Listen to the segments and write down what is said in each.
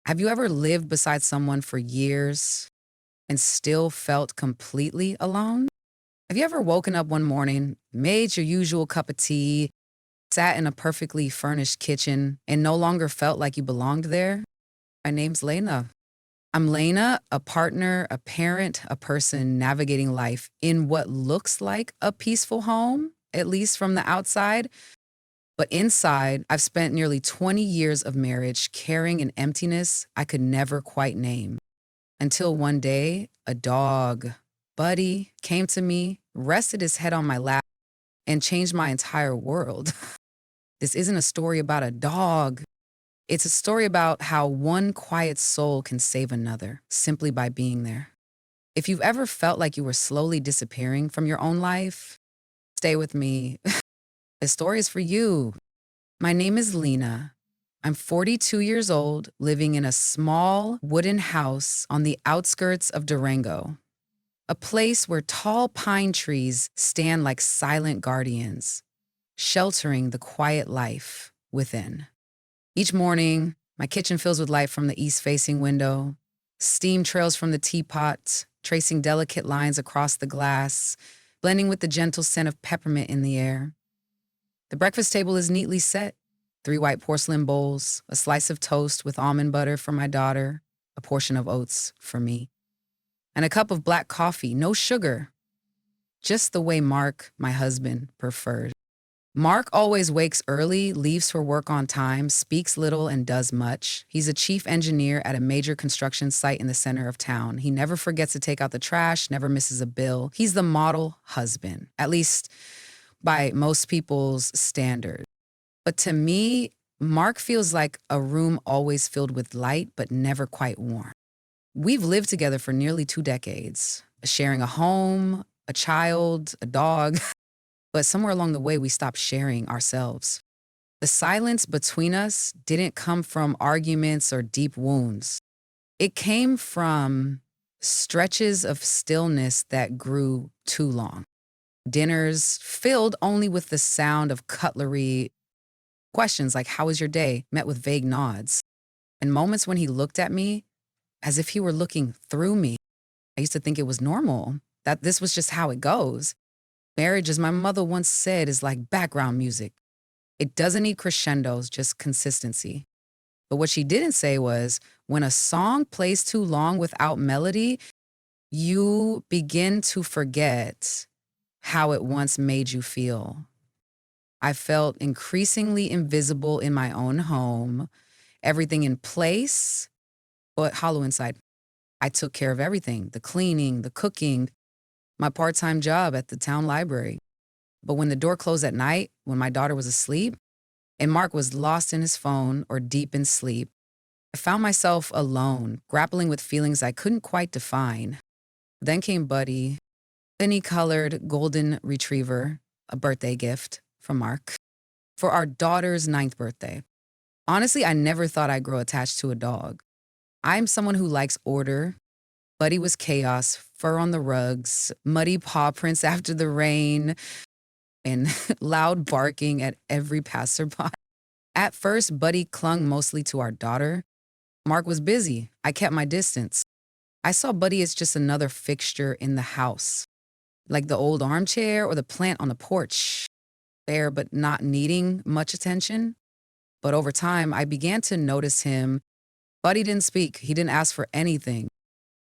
Have you ever lived beside someone for years and still felt completely alone? Have you ever woken up one morning, made your usual cup of tea, sat in a perfectly furnished kitchen, and no longer felt like you belonged there? My name's Lena. I'm Lena, a partner, a parent, a person navigating life in what looks like a peaceful home, at least from the outside. But inside, I've spent nearly 20 years of marriage carrying an emptiness I could never quite name. Until one day, a dog, Buddy, came to me, rested his head on my lap, and changed my entire world. This isn't a story about a dog. It's a story about how one quiet soul can save another simply by being there. If you've ever felt like you were slowly disappearing from your own life, stay with me. This story is for you. My name is Lena. I'm 42 years old, living in a small wooden house on the outskirts of Durango, a place where tall pine trees stand like silent guardians, sheltering the quiet life within. Each morning, my kitchen fills with light from the east-facing window. Steam trails from the teapot, tracing delicate lines across the glass, blending with the gentle scent of peppermint in the air. The breakfast table is neatly set. 3 white porcelain bowls, a slice of toast with almond butter for my daughter, a portion of oats for me, and a cup of black coffee, no sugar, just the way Mark, my husband, preferred. Mark always wakes early, leaves for work on time, speaks little and does much. He's a chief engineer at a major construction site in the center of town. He never forgets to take out the trash, never misses a bill. He's the model husband, at least by most people's standards. But to me, Mark feels like a room always filled with light, but never quite warm. We've lived together for nearly 2 decades, sharing a home, a child, a dog, but somewhere along the way, we stopped sharing ourselves. The silence between us didn't come from arguments or deep wounds. It came from stretches of stillness that grew too long. Dinners filled only with the sound of cutlery. Questions like, "How was your day?" met with vague nods. And moments when he looked at me as if he were looking through me. I used to think it was normal, that this was just how it goes. Marriage, as my mother once said, is like background music. It doesn't need crescendos, just consistency. But what she didn't say was, when a song plays too long without melody, you begin to forget how it once made you feel. I felt increasingly invisible in my own home, everything in place, but hollow inside. I took care of everything, the cleaning, the cooking, my part-time job at the town library. But when the door closed at night, when my daughter was asleep, and Mark was lost in his phone or deep in sleep, I found myself alone, grappling with feelings I couldn't quite define. Then came Buddy, penny-colored golden retriever, a birthday gift from Mark, for our daughter's 9th birthday. Honestly, I never thought I'd grow attached to a dog. I'm someone who likes order. Buddy was chaos, fur on the rugs, muddy paw prints after the rain, and loud barking at every passerby. At first, Buddy clung mostly to our daughter. Mark was busy. I kept my distance. I saw Buddy as just another fixture in the house, like the old armchair or the plant on the porch, there but not needing much attention. But over time, I began to notice him. Buddy didn't speak. He didn't ask for anything.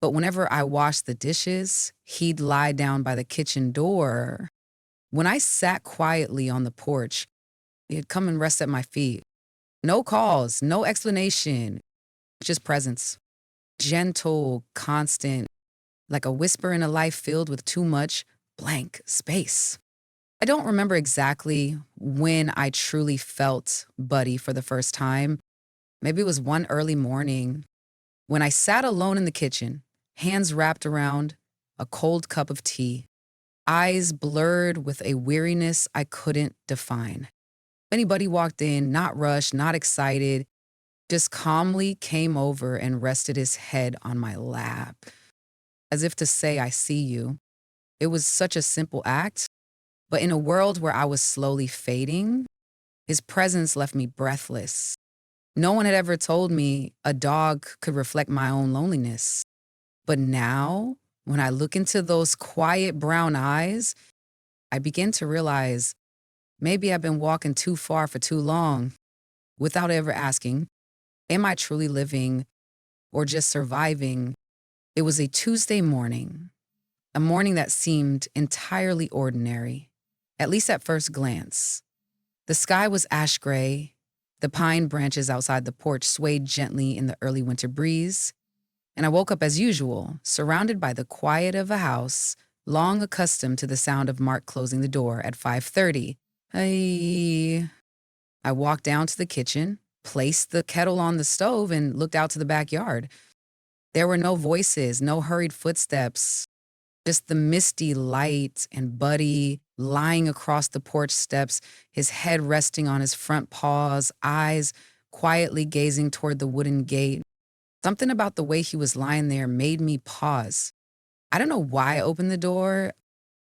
But whenever I washed the dishes, he'd lie down by the kitchen door. When I sat quietly on the porch, he'd come and rest at my feet. No calls, no explanation, just presence. Gentle, constant, like a whisper in a life filled with too much blank space. I don't remember exactly when I truly felt Buddy for the first time. Maybe it was one early morning when I sat alone in the kitchen, hands wrapped around a cold cup of tea, eyes blurred with a weariness I couldn't define. Anybody walked in, not rushed, not excited, just calmly came over and rested his head on my lap, as if to say, "I see you." It was such a simple act, but in a world where I was slowly fading, his presence left me breathless. No one had ever told me a dog could reflect my own loneliness. But now, when I look into those quiet brown eyes, I begin to realize maybe I've been walking too far for too long without ever asking, am I truly living or just surviving? It was a Tuesday morning, a morning that seemed entirely ordinary, at least at first glance. The sky was ash gray. The pine branches outside the porch swayed gently in the early winter breeze. And I woke up as usual, surrounded by the quiet of a house, long accustomed to the sound of Mark closing the door at 5:30. I walked down to the kitchen, placed the kettle on the stove, and looked out to the backyard. There were no voices, no hurried footsteps, just the misty light and Buddy lying across the porch steps, his head resting on his front paws, eyes quietly gazing toward the wooden gate. Something about the way he was lying there made me pause. I don't know why I opened the door.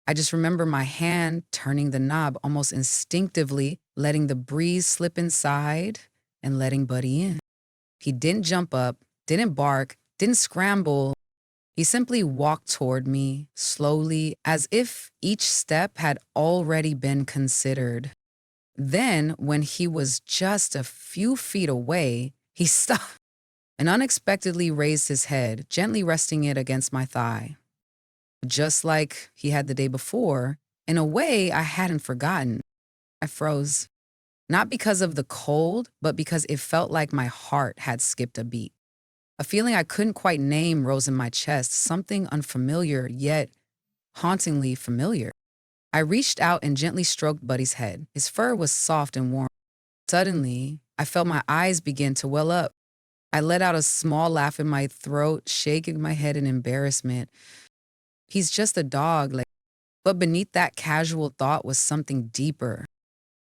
I just remember my hand turning the knob almost instinctively, letting the breeze slip inside and letting Buddy in. He didn't jump up, didn't bark, didn't scramble. He simply walked toward me, slowly, as if each step had already been considered. Then, when he was just a few feet away, he stopped and unexpectedly raised his head, gently resting it against my thigh. Just like he had the day before, in a way I hadn't forgotten. I froze, not because of the cold, but because it felt like my heart had skipped a beat. A feeling I couldn't quite name rose in my chest, something unfamiliar, yet hauntingly familiar. I reached out and gently stroked Buddy's head. His fur was soft and warm. Suddenly, I felt my eyes begin to well up. I let out a small laugh in my throat, shaking my head in embarrassment. He's just a dog, like, but beneath that casual thought was something deeper.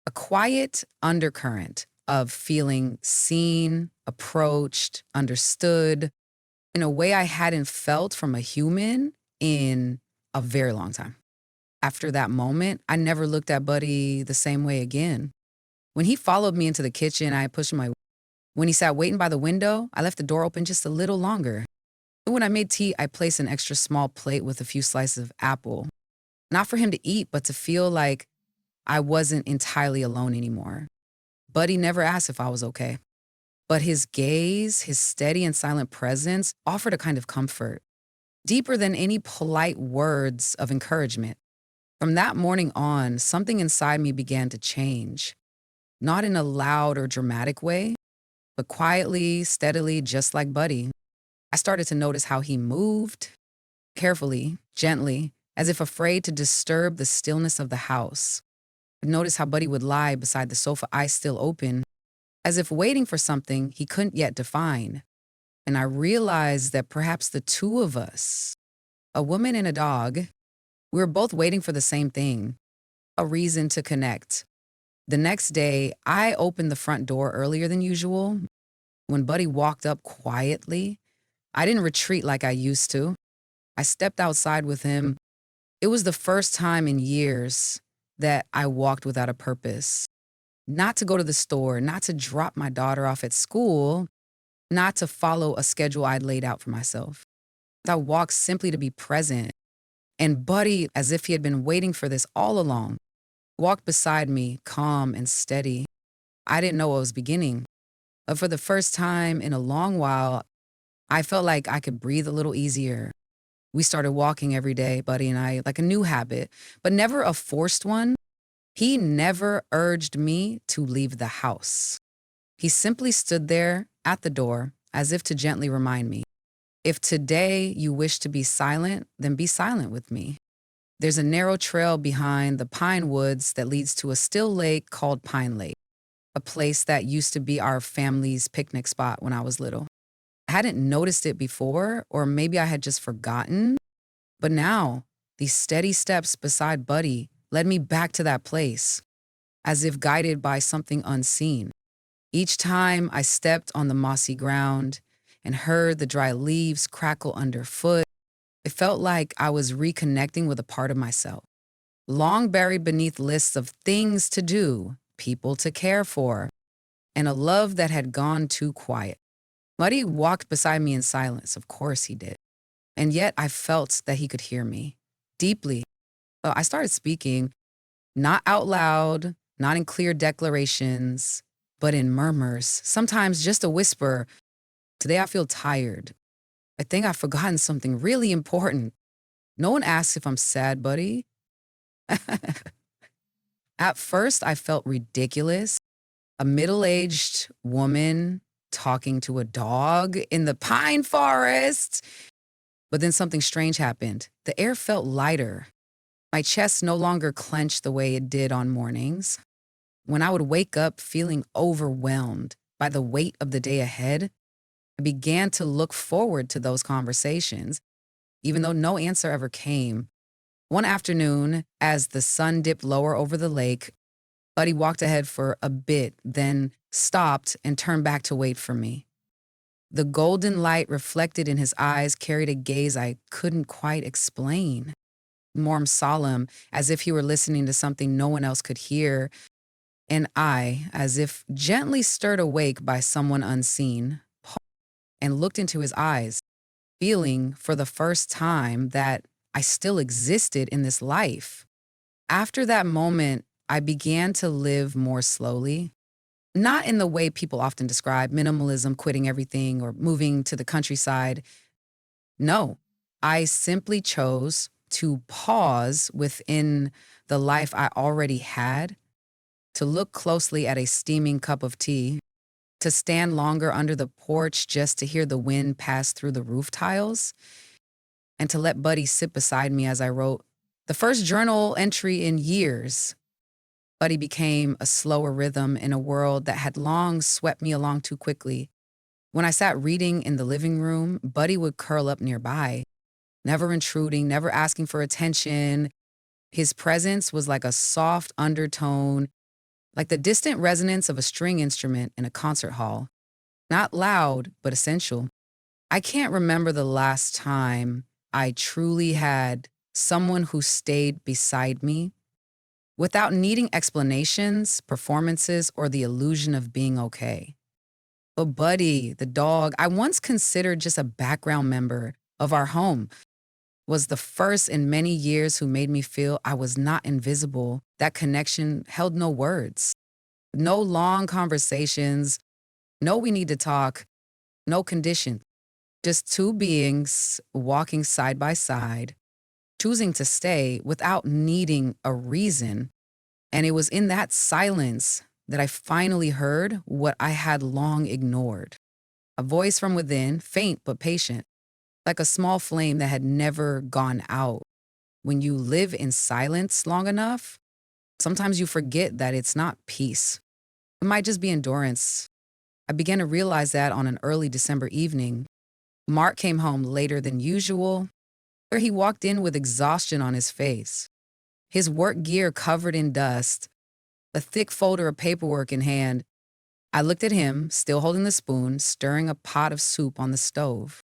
A quiet undercurrent of feeling seen, approached, understood in a way I hadn't felt from a human in a very long time. After that moment, I never looked at Buddy the same way again. When he followed me into the kitchen, I pushed my. When he sat waiting by the window, I left the door open just a little longer. When I made tea, I placed an extra small plate with a few slices of apple. Not for him to eat, but to feel like I wasn't entirely alone anymore. Buddy never asked if I was okay. But his gaze, his steady and silent presence offered a kind of comfort, deeper than any polite words of encouragement. From that morning on, something inside me began to change. Not in a loud or dramatic way, but quietly, steadily, just like Buddy. I started to notice how he moved, carefully, gently, as if afraid to disturb the stillness of the house. I noticed how Buddy would lie beside the sofa, eyes still open, as if waiting for something he couldn't yet define. And I realized that perhaps the two of us, a woman and a dog, we were both waiting for the same thing, a reason to connect. The next day, I opened the front door earlier than usual. When Buddy walked up quietly, I didn't retreat like I used to. I stepped outside with him. It was the first time in years that I walked without a purpose. Not to go to the store, not to drop my daughter off at school, not to follow a schedule I'd laid out for myself. I walked simply to be present. And Buddy, as if he had been waiting for this all along, walked beside me, calm and steady. I didn't know what was beginning, but for the first time in a long while, I felt like I could breathe a little easier. We started walking every day, Buddy and I, like a new habit, but never a forced one. He never urged me to leave the house. He simply stood there at the door as if to gently remind me, if today you wish to be silent, then be silent with me. There's a narrow trail behind the pine woods that leads to a still lake called Pine Lake, a place that used to be our family's picnic spot when I was little. I hadn't noticed it before, or maybe I had just forgotten, but now these steady steps beside Buddy led me back to that place, as if guided by something unseen. Each time I stepped on the mossy ground and heard the dry leaves crackle underfoot, it felt like I was reconnecting with a part of myself, long buried beneath lists of things to do, people to care for. and a love that had gone too quiet. Buddy walked beside me in silence. Of course he did. And yet I felt that he could hear me deeply. So I started speaking, not out loud, not in clear declarations, but in murmurs, sometimes just a whisper. Today I feel tired. I think I've forgotten something really important. No one asks if I'm sad, buddy. At first, I felt ridiculous. A middle aged woman talking to a dog in the pine forest. But then something strange happened. The air felt lighter. My chest no longer clenched the way it did on mornings. When I would wake up feeling overwhelmed by the weight of the day ahead, I began to look forward to those conversations, even though no answer ever came. One afternoon, as the sun dipped lower over the lake, Buddy walked ahead for a bit, then stopped and turned back to wait for me. The golden light reflected in his eyes carried a gaze I couldn't quite explain. Warm, solemn, as if he were listening to something no one else could hear, and I, as if gently stirred awake by someone unseen, paused and looked into his eyes, feeling for the first time that I still existed in this life. After that moment, I began to live more slowly, not in the way people often describe minimalism, quitting everything, or moving to the countryside. No, I simply chose to pause within the life I already had, to look closely at a steaming cup of tea, to stand longer under the porch just to hear the wind pass through the roof tiles, and to let Buddy sit beside me as I wrote the first journal entry in years. Buddy became a slower rhythm in a world that had long swept me along too quickly. When I sat reading in the living room, Buddy would curl up nearby, never intruding, never asking for attention. His presence was like a soft undertone, like the distant resonance of a string instrument in a concert hall. Not loud, but essential. I can't remember the last time I truly had someone who stayed beside me without needing explanations, performances, or the illusion of being okay. But Buddy, the dog I once considered just a background member of our home, was the first in many years who made me feel I was not invisible. That connection held no words, no long conversations, no we need to talk, no condition. Just two beings walking side by side, choosing to stay without needing a reason. And it was in that silence that I finally heard what I had long ignored. A voice from within, faint but patient, like a small flame that had never gone out. When you live in silence long enough, sometimes you forget that it's not peace. It might just be endurance. I began to realize that on an early December evening. Mark came home later than usual, where he walked in with exhaustion on his face, his work gear covered in dust, a thick folder of paperwork in hand. I looked at him, still holding the spoon, stirring a pot of soup on the stove.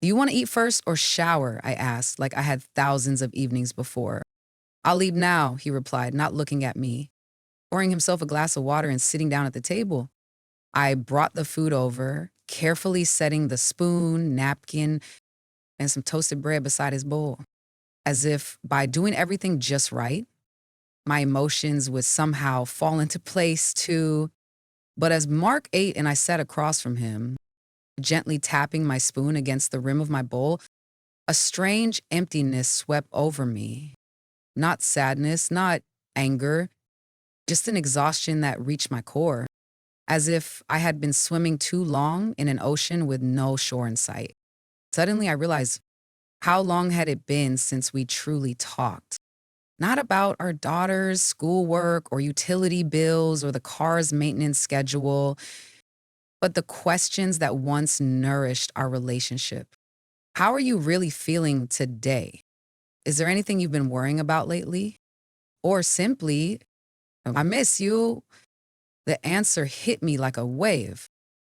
Do you want to eat first or shower? I asked, like I had thousands of evenings before. I'll eat now, he replied, not looking at me, pouring himself a glass of water and sitting down at the table. I brought the food over, carefully setting the spoon, napkin, and some toasted bread beside his bowl, as if by doing everything just right, my emotions would somehow fall into place too. But as Mark ate and I sat across from him, gently tapping my spoon against the rim of my bowl, a strange emptiness swept over me. Not sadness, not anger, just an exhaustion that reached my core, as if I had been swimming too long in an ocean with no shore in sight. Suddenly I realized, how long had it been since we truly talked? Not about our daughter's schoolwork or utility bills or the car's maintenance schedule, but the questions that once nourished our relationship. How are you really feeling today? Is there anything you've been worrying about lately? Or simply, I miss you. The answer hit me like a wave.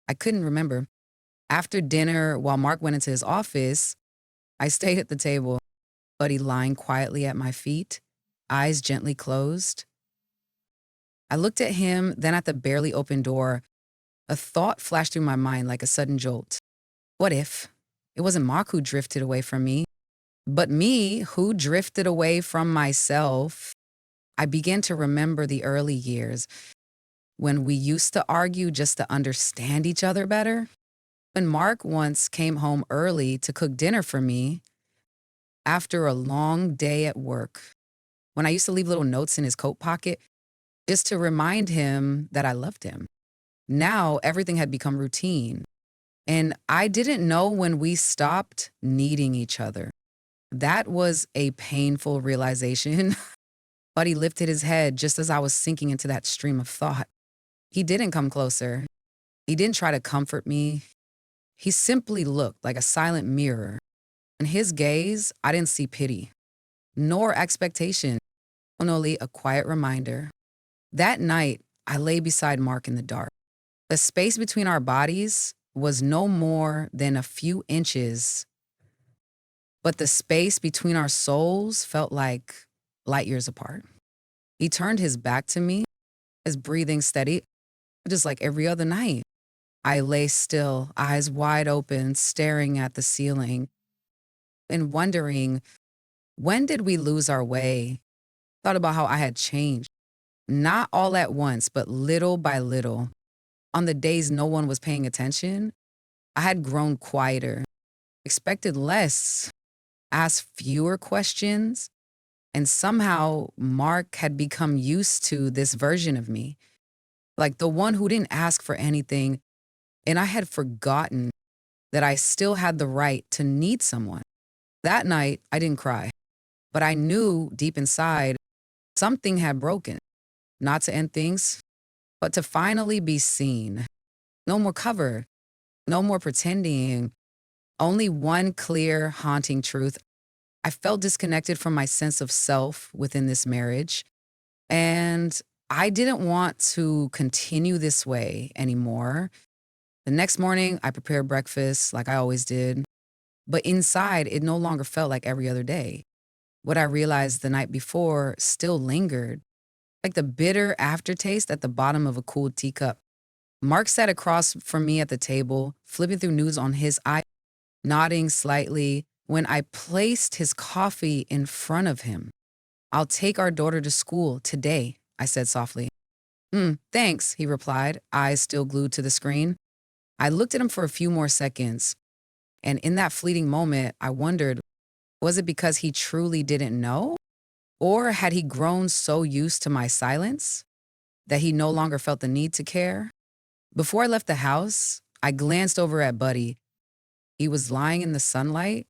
I couldn't remember. After dinner, while Mark went into his office, I stayed at the table, Buddy lying quietly at my feet, eyes gently closed. I looked at him, then at the barely open door. A thought flashed through my mind like a sudden jolt. What if it wasn't Mark who drifted away from me, but me who drifted away from myself? I began to remember the early years when we used to argue just to understand each other better. When Mark once came home early to cook dinner for me after a long day at work, when I used to leave little notes in his coat pocket just to remind him that I loved him. Now everything had become routine, and I didn't know when we stopped needing each other. That was a painful realization, but he lifted his head just as I was sinking into that stream of thought. He didn't come closer. He didn't try to comfort me. He simply looked like a silent mirror. In his gaze, I didn't see pity, nor expectation, only a quiet reminder. That night, I lay beside Mark in the dark. The space between our bodies was no more than a few inches, but the space between our souls felt like light years apart. He turned his back to me, his breathing steady, just like every other night. I lay still, eyes wide open, staring at the ceiling and wondering, when did we lose our way? Thought about how I had changed, not all at once, but little by little. On the days no one was paying attention, I had grown quieter, expected less, asked fewer questions, and somehow Mark had become used to this version of me, like the one who didn't ask for anything, and I had forgotten that I still had the right to need someone. That night, I didn't cry, but I knew deep inside something had broken, not to end things, but to finally be seen. No more cover, no more pretending, only one clear, haunting truth. I felt disconnected from my sense of self within this marriage, and I didn't want to continue this way anymore. The next morning, I prepared breakfast like I always did, but inside, it no longer felt like every other day. What I realized the night before still lingered, like the bitter aftertaste at the bottom of a cool teacup. Mark sat across from me at the table, flipping through news on his eye, nodding slightly when I placed his coffee in front of him. I'll take our daughter to school today, I said softly. Thanks, he replied, eyes still glued to the screen. I looked at him for a few more seconds, and in that fleeting moment, I wondered, was it because he truly didn't know? Or had he grown so used to my silence that he no longer felt the need to care? Before I left the house, I glanced over at Buddy. He was lying in the sunlight,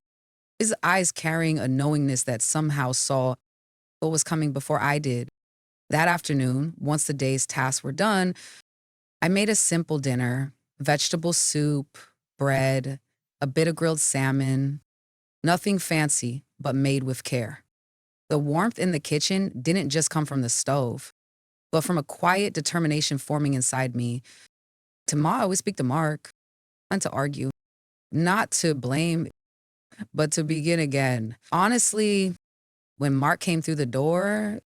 his eyes carrying a knowingness that somehow saw what was coming before I did. That afternoon, once the day's tasks were done, I made a simple dinner: vegetable soup, bread, a bit of grilled salmon. Nothing fancy, but made with care. The warmth in the kitchen didn't just come from the stove, but from a quiet determination forming inside me. Tomorrow I would speak to Mark, not to argue, not to blame, but to begin again. Honestly, when Mark came through the door,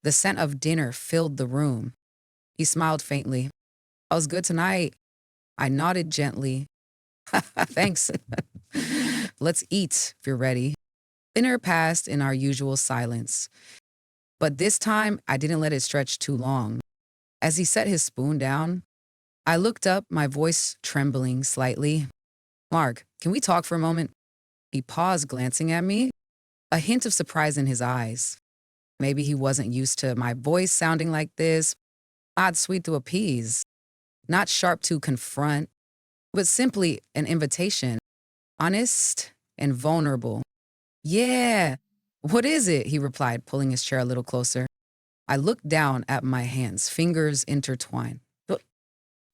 the scent of dinner filled the room. He smiled faintly. I was good tonight. I nodded gently. Thanks. Let's eat if you're ready. Dinner passed in our usual silence, but this time I didn't let it stretch too long. As he set his spoon down, I looked up, my voice trembling slightly. Mark, can we talk for a moment? He paused, glancing at me, a hint of surprise in his eyes. Maybe he wasn't used to my voice sounding like this, odd sweet to appease, not sharp to confront, but simply an invitation, honest and vulnerable. Yeah, what is it? He replied, pulling his chair a little closer. I looked down at my hands, fingers intertwined.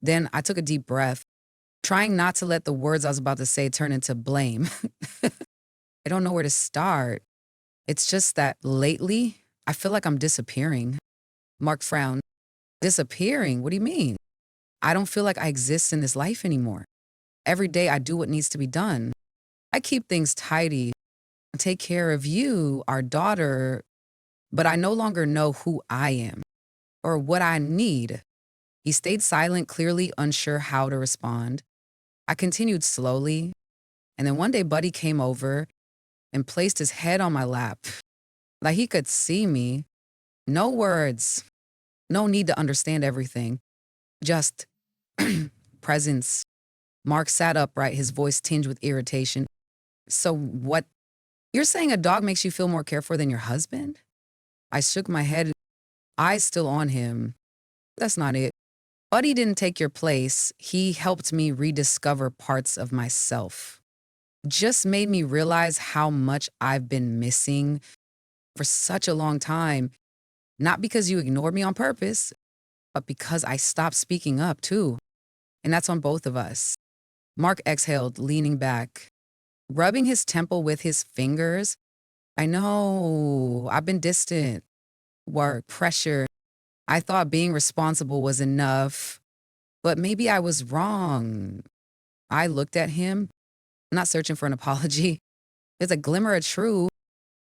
Then I took a deep breath, trying not to let the words I was about to say turn into blame. I don't know where to start. It's just that lately, I feel like I'm disappearing. Mark frowned. Disappearing? What do you mean? I don't feel like I exist in this life anymore. Every day I do what needs to be done. I keep things tidy, take care of you, our daughter, but I no longer know who I am or what I need. He stayed silent, clearly unsure how to respond. I continued slowly, and then one day Buddy came over and placed his head on my lap. Like he could see me. No words, no need to understand everything, just presence. Mark sat upright, his voice tinged with irritation. So what? You're saying a dog makes you feel more cared for than your husband? I shook my head, eyes still on him. That's not it. Buddy didn't take your place. He helped me rediscover parts of myself. Just made me realize how much I've been missing for such a long time. Not because you ignored me on purpose, but because I stopped speaking up too. And that's on both of us. Mark exhaled, leaning back, rubbing his temple with his fingers. I know, I've been distant. Work, pressure. I thought being responsible was enough, but maybe I was wrong. I looked at him, not searching for an apology. There's a glimmer of truth.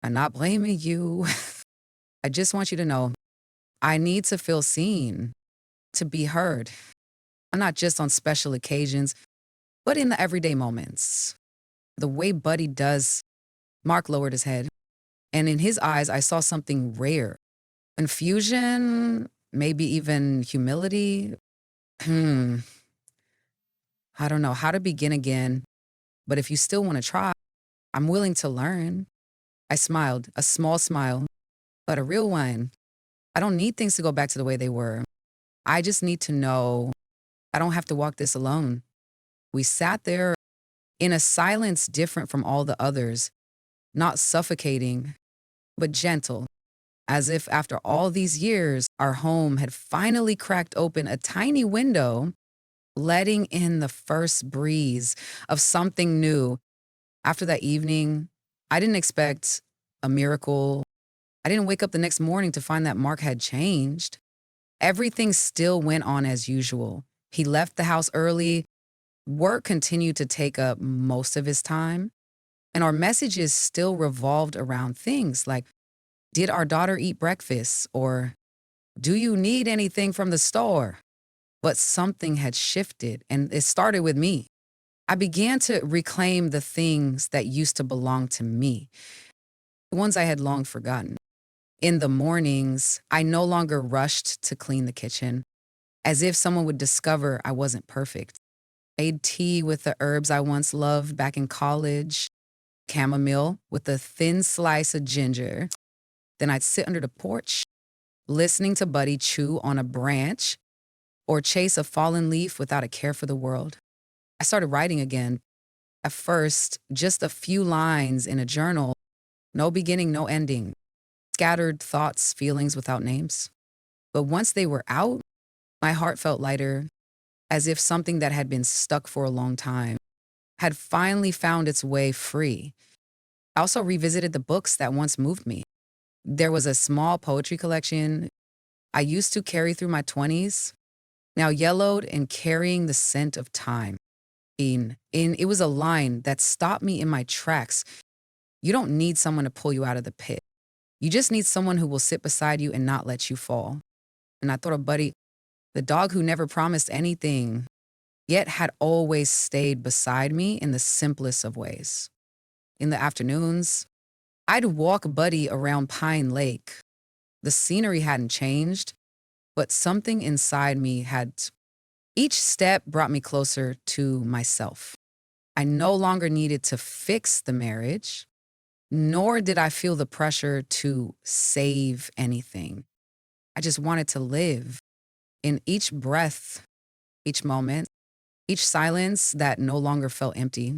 I'm not blaming you. I just want you to know I need to feel seen, to be heard, not just on special occasions, but in the everyday moments. The way Buddy does. Mark lowered his head, and in his eyes, I saw something rare. Confusion, maybe even humility. Hmm, I don't know how to begin again, but if you still want to try, I'm willing to learn. I smiled, a small smile, but a real one. I don't need things to go back to the way they were. I just need to know I don't have to walk this alone. We sat there in a silence different from all the others, not suffocating, but gentle, as if after all these years, our home had finally cracked open a tiny window, letting in the first breeze of something new. After that evening, I didn't expect a miracle. I didn't wake up the next morning to find that Mark had changed. Everything still went on as usual. He left the house early. Work continued to take up most of his time. And our messages still revolved around things like, did our daughter eat breakfast? Or do you need anything from the store? But something had shifted, and it started with me. I began to reclaim the things that used to belong to me, the ones I had long forgotten. In the mornings, I no longer rushed to clean the kitchen, as if someone would discover I wasn't perfect. Made tea with the herbs I once loved back in college, chamomile with a thin slice of ginger. Then I'd sit under the porch, listening to Buddy chew on a branch or chase a fallen leaf without a care for the world. I started writing again. At first, just a few lines in a journal, no beginning, no ending, scattered thoughts, feelings without names. But once they were out, my heart felt lighter, as if something that had been stuck for a long time had finally found its way free. I also revisited the books that once moved me. There was a small poetry collection I used to carry through my 20s, now yellowed and carrying the scent of time. It was a line that stopped me in my tracks. You don't need someone to pull you out of the pit. You just need someone who will sit beside you and not let you fall. And I thought of Buddy, the dog who never promised anything, yet had always stayed beside me in the simplest of ways. In the afternoons, I'd walk Buddy around Pine Lake. The scenery hadn't changed, but something inside me had. Each step brought me closer to myself. I no longer needed to fix the marriage, nor did I feel the pressure to save anything. I just wanted to live. In each breath, each moment, each silence that no longer felt empty,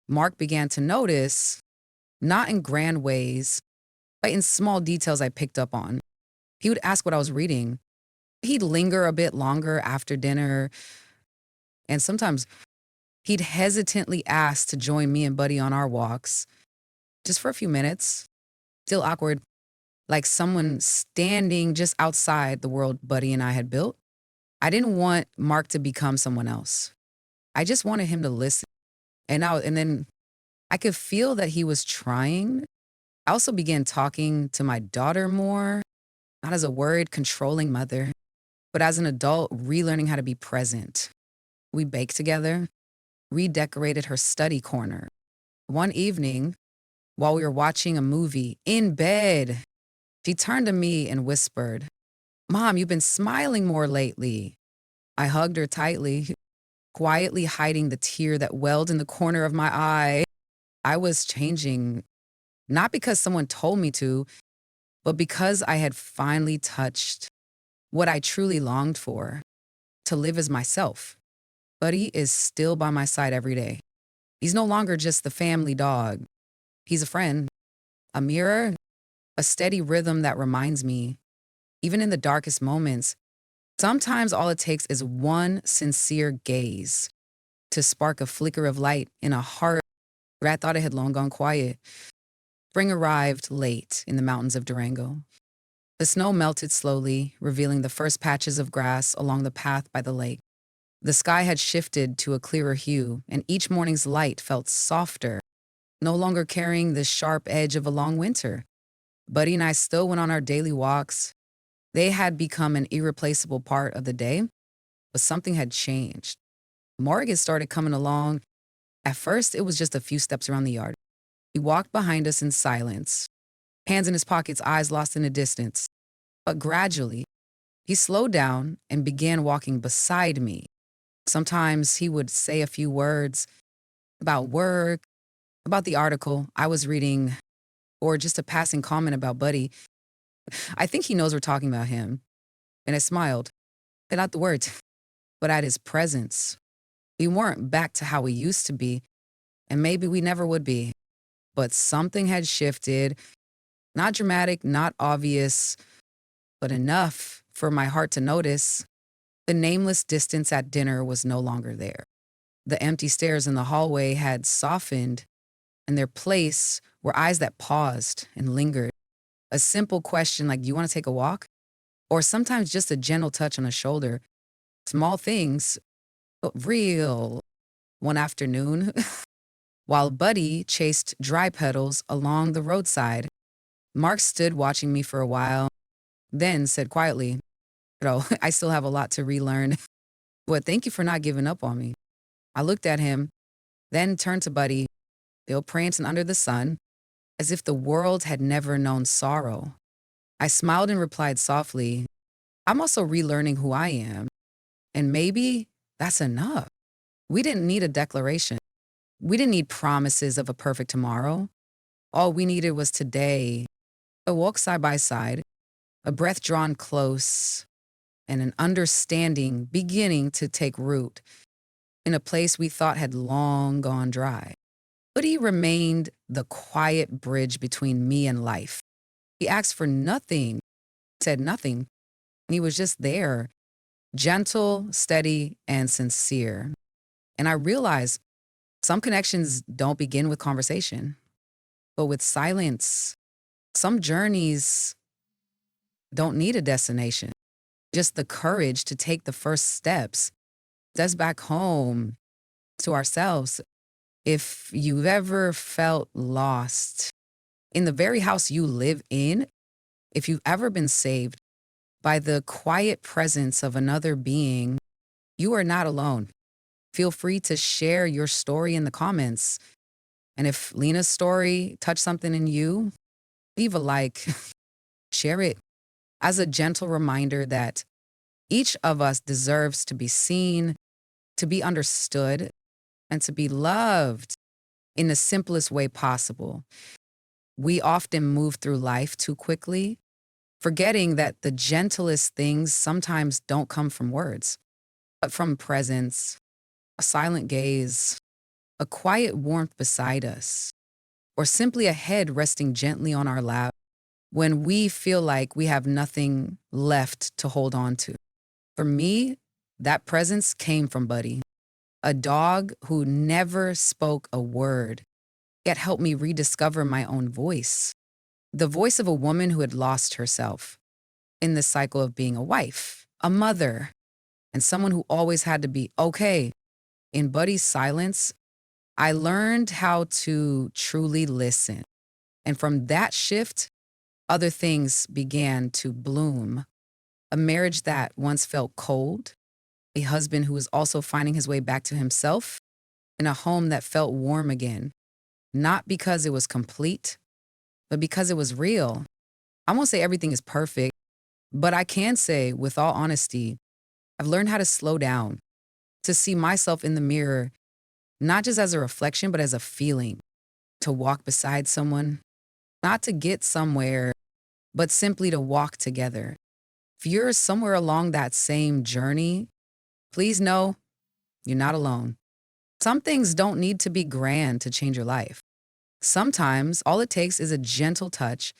Mark began to notice, not in grand ways, but in small details I picked up on. He would ask what I was reading. He'd linger a bit longer after dinner, and sometimes he'd hesitantly ask to join me and Buddy on our walks, just for a few minutes. Still awkward, like someone standing just outside the world Buddy and I had built. I didn't want Mark to become someone else. I just wanted him to listen. And then I could feel that he was trying. I also began talking to my daughter more, not as a worried, controlling mother, but as an adult, relearning how to be present. We baked together, redecorated her study corner. One evening, while we were watching a movie in bed, she turned to me and whispered, "Mom, you've been smiling more lately." I hugged her tightly, quietly hiding the tear that welled in the corner of my eye. I was changing, not because someone told me but because I had finally touched what I truly longed for, to live as myself. Buddy is still by my side every day. He's no longer just the family dog. He's a friend, a mirror, a steady rhythm that reminds me, even in the darkest moments, sometimes all it takes is one sincere gaze to spark a flicker of light in a heart where I thought it had long gone quiet. Spring arrived late in the mountains of Durango. The snow melted slowly, revealing the first patches of grass along the path by the lake. The sky had shifted to a clearer hue, and each morning's light felt softer, no longer carrying the sharp edge of a long winter. Buddy and I still went on our daily walks. They had become an irreplaceable part of the day, but something had changed. Morgan started coming along. At first, it was just a few steps around the yard. He walked behind us in silence, hands in his pockets, eyes lost in the distance. But gradually, he slowed down and began walking beside me. Sometimes he would say a few words about work, about the article I was reading, or just a passing comment about Buddy. I think he knows we're talking about him. And I smiled, but not the words, but at his presence. We weren't back to how we used to be, and maybe we never would be. But something had shifted, not dramatic, not obvious, but enough for my heart to notice. The nameless distance at dinner was no longer there. The empty stares in the hallway had softened. In their place were eyes that paused and lingered. A simple question like, "Do you want to take a walk?" Or sometimes just a gentle touch on the shoulder. Small things, but real. One afternoon, while Buddy chased dry petals along the roadside, Mark stood watching me for a while, then said quietly, I still have a lot to relearn, but thank you for not giving up on me." I looked at him, then turned to Buddy, still prancing under the sun, as if the world had never known sorrow. I smiled and replied softly, "I'm also relearning who I am, and maybe that's enough." We didn't need a declaration. We didn't need promises of a perfect tomorrow. All we needed was today, a walk side by side, a breath drawn close, and an understanding beginning to take root in a place we thought had long gone dry. But he remained the quiet bridge between me and life. He asked for nothing, said nothing, and he was just there, gentle, steady, and sincere. And I realized some connections don't begin with conversation, but with silence. Some journeys don't need a destination, just the courage to take the first steps. That's back home to ourselves. If you've ever felt lost in the very house you live in, if you've ever been saved by the quiet presence of another being, you are not alone. Feel free to share your story in the comments. And if Lena's story touched something in you, leave a like, share it as a gentle reminder that each of us deserves to be seen, to be understood, and to be loved in the simplest way possible. We often move through life too quickly, forgetting that the gentlest things sometimes don't come from words, but from presence, a silent gaze, a quiet warmth beside us, or simply a head resting gently on our lap when we feel like we have nothing left to hold on to. For me, that presence came from Buddy, a dog who never spoke a word, yet helped me rediscover my own voice. The voice of a woman who had lost herself in the cycle of being a wife, a mother, and someone who always had to be okay. In Buddy's silence, I learned how to truly listen. And from that shift, other things began to bloom. A marriage that once felt cold, a husband who was also finding his way back to himself, and a home that felt warm again. Not because it was complete, but because it was real. I won't say everything is perfect, but I can say, with all honesty, I've learned how to slow down, to see myself in the mirror, not just as a reflection, but as a feeling, to walk beside someone, not to get somewhere, but simply to walk together. If you're somewhere along that same journey, please know you're not alone. Some things don't need to be grand to change your life. Sometimes all it takes is a gentle touch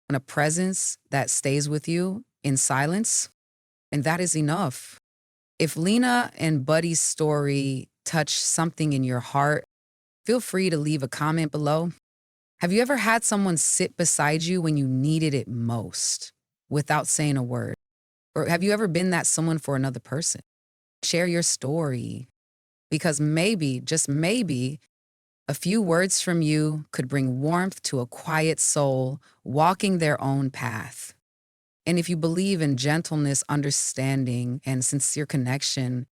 and a presence that stays with you in silence, and that is enough. If Lena and Buddy's story touched something in your heart, feel free to leave a comment below. Have you ever had someone sit beside you when you needed it most without saying a word? Or have you ever been that someone for another person? Share your story because maybe, just maybe, a few words from you could bring warmth to a quiet soul walking their own path. And if you believe in gentleness, understanding, and sincere connection,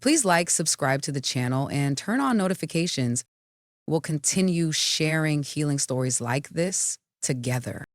please like, subscribe to the channel, and turn on notifications. We'll continue sharing healing stories like this together.